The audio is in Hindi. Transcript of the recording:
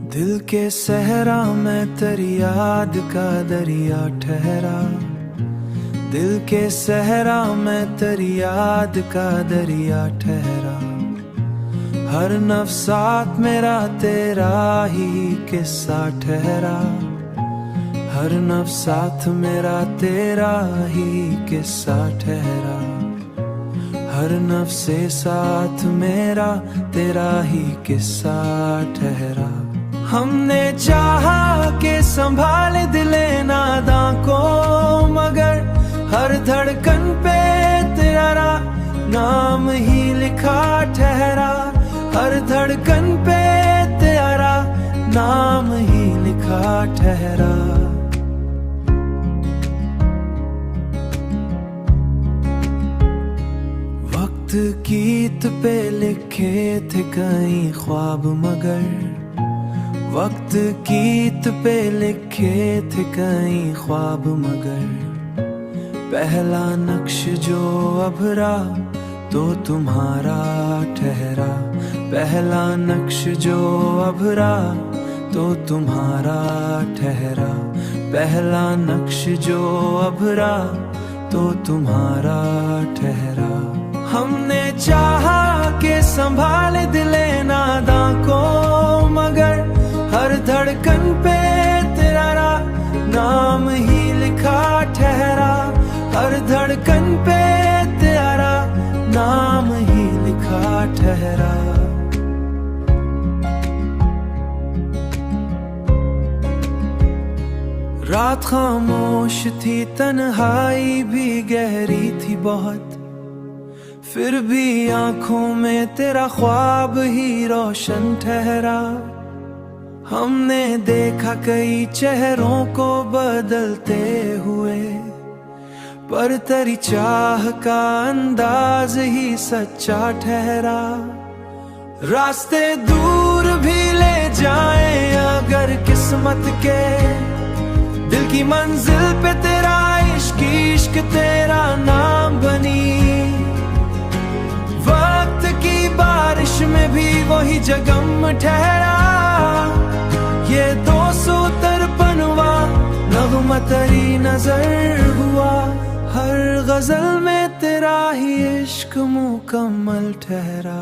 दिल के सहरा में तेरी याद का दरिया ठहरा। दिल के सहरा में तेरी याद का दरिया ठहरा। हर नफ्सात मेरा तेरा ही किस्सा ठहरा। हर नफ्सात मेरा तेरा ही किस्सा ठहरा। हर नफ्से साथ मेरा तेरा ही किस्सा ठहरा। हमने चाहा के संभाले दिले नादा को, मगर हर धड़कन पे तेरा नाम ही लिखा ठहरा। हर धड़कन पे तेरा नाम ही लिखा ठहरा। वक्त गीत पे लिखे थे कई ख्वाब, मगर वक्त गीत पे लिखे थे कई ख्वाब, मगर पहला नक्श जो अभरा तो तुम्हारा ठहरा। पहला नक्श जो अभरा तो तुम्हारा ठहरा। पहला नक्श जो अभरा तो तुम्हारा ठहरा। हमने चाहा के संभाले दिले नादा को, मगर हर धड़कन पे तेरा नाम ही लिखा ठहरा। हर धड़कन पे तेरा नाम ही लिखा ठहरा। रात खामोश थी, तन्हाई भी गहरी थी बहुत, फिर भी आंखों में तेरा ख्वाब ही रोशन ठहरा। हमने देखा कई चेहरों को बदलते हुए, पर तेरी चाह का अंदाज ही सच्चा ठहरा। रास्ते दूर भी ले जाएं अगर किस्मत के, दिल की मंजिल पे तेरा इश्क इश्क तेरा नाम बनी। वक्त की बारिश में भी वही जगम ठहरा। ये 253वां नग़्मा तेरी नजर हुआ। हर गजल में तेरा ही इश्क मुकम्मल ठहरा।